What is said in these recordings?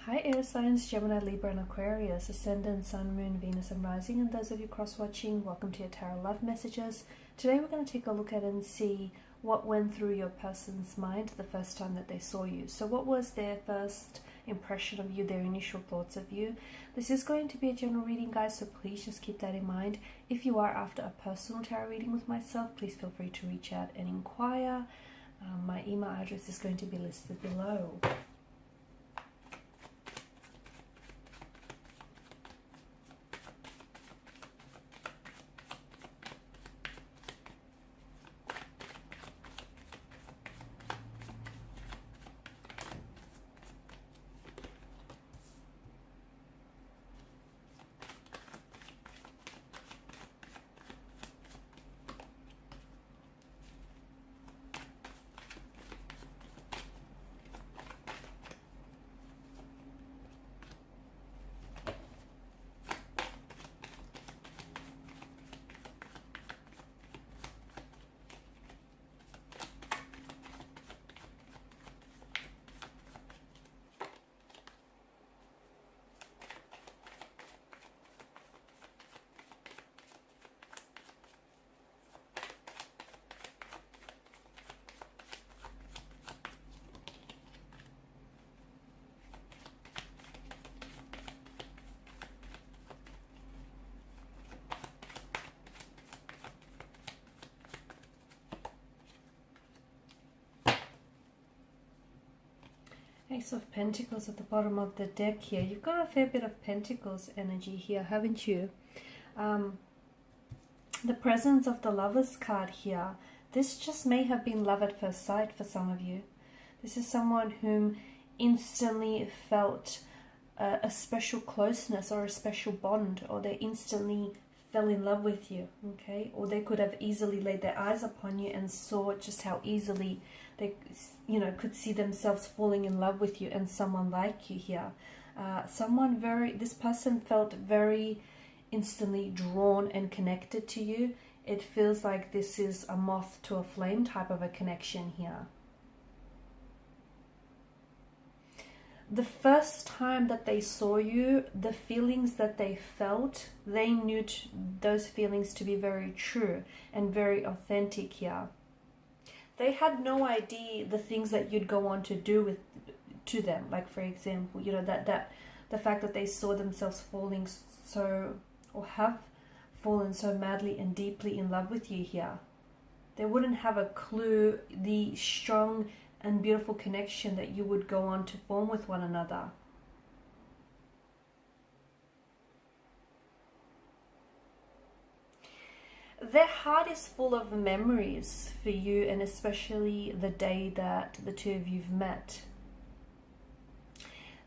Hi air signs, Gemini, Libra and Aquarius, Ascendant, Sun, Moon, Venus and Rising, and those of you cross-watching, welcome to your Tarot Love Messages. Today we're going to take a look at and see what went through your person's mind the first time that they saw you. So what was their first impression of you, their initial thoughts of you? This is going to be a general reading, guys, so please just keep that in mind. If you are after a personal tarot reading with myself, please feel free to reach out and inquire. My email address is going to be listed below. Ace of Pentacles at the bottom of the deck here. You've got a fair bit of Pentacles energy here, haven't you? The presence of the Lovers card here. This just may have been love at first sight for some of you. This is someone whom instantly felt a special closeness or a special bond, or they instantly fell in love with you, okay? Or they could have easily laid their eyes upon you and saw just how easily they, could see themselves falling in love with you and someone like you here. This person felt very instantly drawn and connected to you. It feels like this is a moth to a flame type of a connection here. The first time that they saw you, the feelings that they felt, they knew those feelings to be very true and very authentic here. They had no idea the things that you'd go on to do to them. Like, for example, that the fact that they saw themselves falling so, or have fallen so madly and deeply in love with you here. They wouldn't have a clue the strong and beautiful connection that you would go on to form with one another. Their heart is full of memories for you, and especially the day that the two of you've met.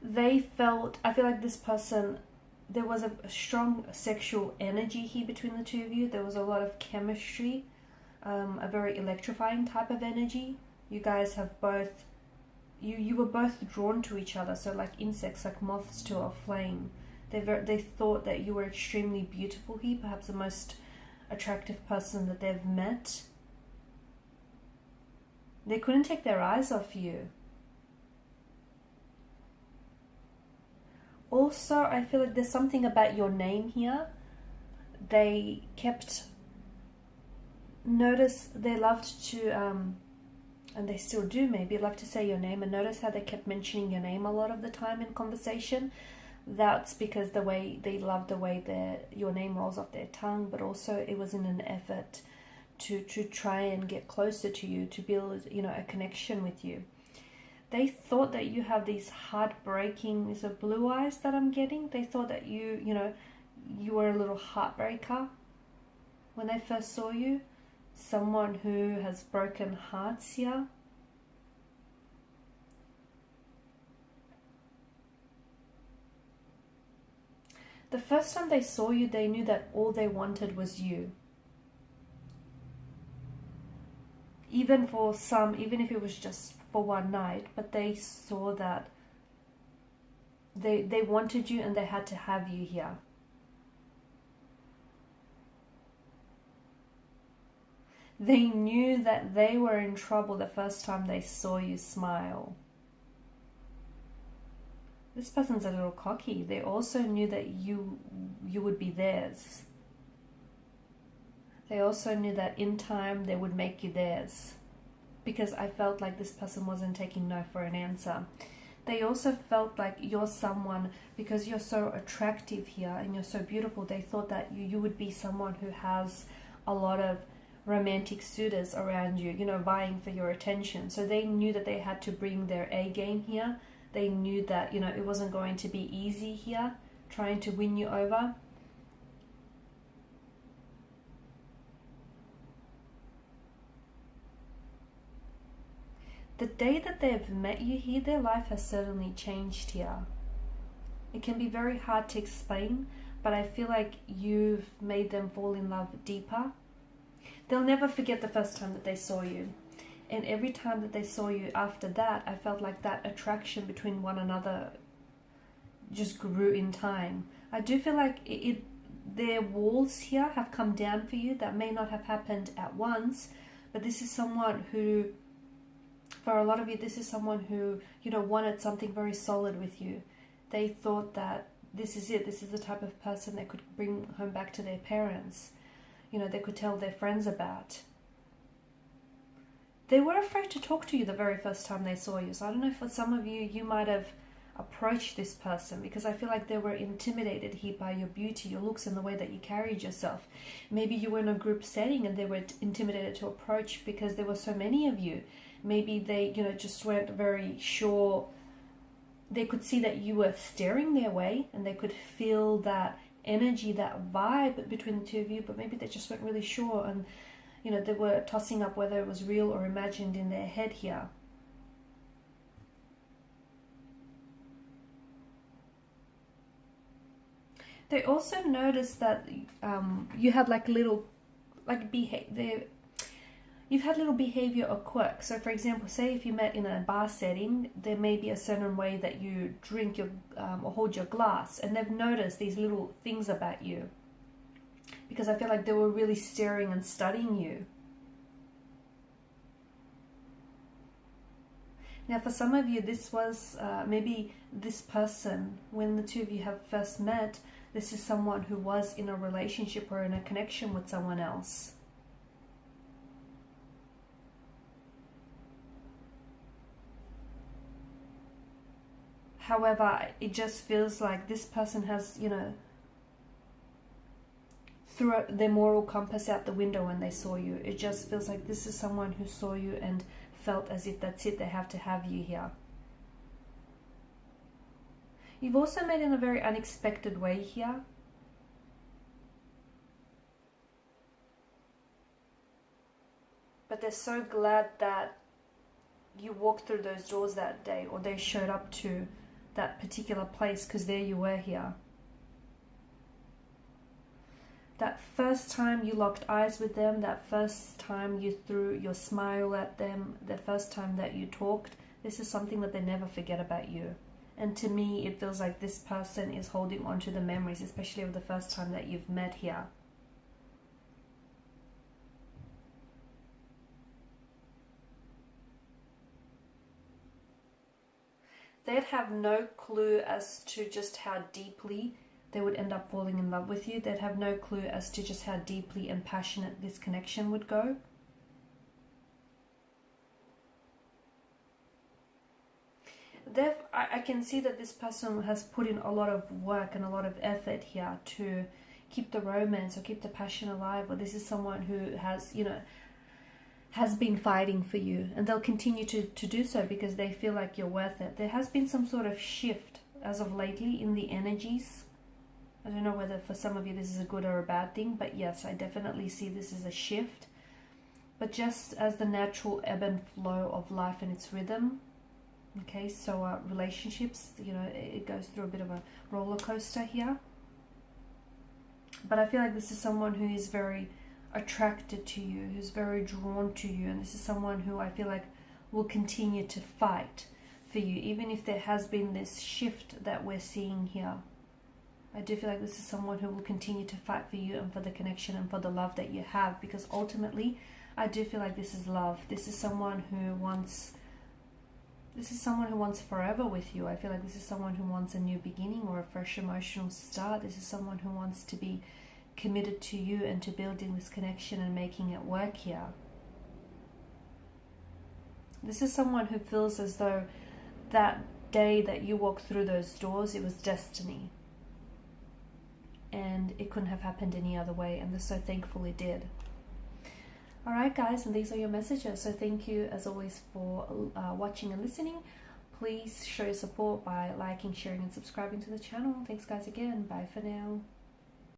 I feel like this person, there was a strong sexual energy here between the two of you. There was a lot of chemistry, a very electrifying type of energy. You guys have both, you were both drawn to each other. So like insects, like moths to a flame. They thought that you were extremely beautiful here, perhaps the most attractive person that they've met. They couldn't take their eyes off you. Also, I feel like there's something about your name here. They loved to, and they still do maybe, love to say your name, and notice how they kept mentioning your name a lot of the time in conversation. That's because they love the way your name rolls off their tongue, but also it was in an effort to try and get closer to you, to build, a connection with you. They thought that you have these heartbreaking, these are blue eyes that I'm getting. They thought that you were a little heartbreaker when they first saw you. Someone who has broken hearts here. The first time they saw you, they knew that all they wanted was you. Even for some, even if it was just for one night, but they saw that they wanted you and they had to have you here. They knew that they were in trouble the first time they saw you smile. This person's a little cocky. They also knew that you would be theirs. They also knew that in time they would make you theirs. Because I felt like this person wasn't taking no for an answer. They also felt like you're someone, because you're so attractive here and you're so beautiful, they thought that you would be someone who has a lot of romantic suitors around you, you know, vying for your attention. So they knew that they had to bring their A game here. They knew that, you know, it wasn't going to be easy here, trying to win you over. The day that they've met you here, their life has certainly changed here. It can be very hard to explain, but I feel like you've made them fall in love deeper. They'll never forget the first time that they saw you. And every time that they saw you after that, I felt like that attraction between one another just grew in time. I do feel like their walls here have come down for you. That may not have happened at once, but this is someone who, for a lot of you, this is someone who, you know, wanted something very solid with you. They thought that this is it. This is the type of person they could bring home back to their parents. You know, they could tell their friends about. They were afraid to talk to you the very first time they saw you. So I don't know, for some of you, you might have approached this person because I feel like they were intimidated here by your beauty, your looks, and the way that you carried yourself. Maybe you were in a group setting and they were intimidated to approach because there were so many of you. Maybe they, you know, just weren't very sure. They could see that you were staring their way and they could feel that energy, that vibe between the two of you, but maybe they just weren't really sure, and you know, they were tossing up whether it was real or imagined in their head here. They also noticed that you had like little, like you've had little behavior or quirks. So for example, say if you met in a bar setting, there may be a certain way that you drink your or hold your glass, and they've noticed these little things about you because I feel like they were really staring and studying you. Now for some of you, this was maybe this person, when the two of you have first met, this is someone who was in a relationship or in a connection with someone else. However, it just feels like this person has, you know, threw their moral compass out the window when they saw you. It just feels like this is someone who saw you and felt as if that's it, they have to have you here. You've also met in a very unexpected way here. But they're so glad that you walked through those doors that day, or they showed up to that particular place, because there you were here. That first time you locked eyes with them, that first time you threw your smile at them, the first time that you talked, this is something that they never forget about you. And to me, it feels like this person is holding on to the memories, especially of the first time that you've met here. They'd have no clue as to just how deeply they would end up falling in love with you. They'd have no clue as to just how deeply and passionate this connection would go. I can see that this person has put in a lot of work and a lot of effort here to keep the romance or keep the passion alive. Or this is someone who has, you know, has been fighting for you, and they'll continue to do so because they feel like you're worth it. There has been some sort of shift as of lately in the energies. I don't know whether for some of you this is a good or a bad thing, but yes, I definitely see this as a shift. But just as the natural ebb and flow of life and its rhythm, okay, so relationships, you know, it goes through a bit of a roller coaster here. But I feel like this is someone who is very attracted to you, who's very drawn to you, and this is someone who I feel like will continue to fight for you, even if there has been this shift that we're seeing here. I do feel like this is someone who will continue to fight for you and for the connection and for the love that you have, because ultimately I do feel like this is love. This is someone who wants This is someone who wants forever with you. I feel like this is someone who wants a new beginning or a fresh emotional start. This is someone who wants to be committed to you and to building this connection and making it work here. This is someone who feels as though that day that you walked through those doors, it was destiny. And it couldn't have happened any other way, and they're so thankful it did. Alright guys, and these are your messages. So thank you as always for watching and listening. Please show your support by liking, sharing and subscribing to the channel. Thanks guys again. Bye for now.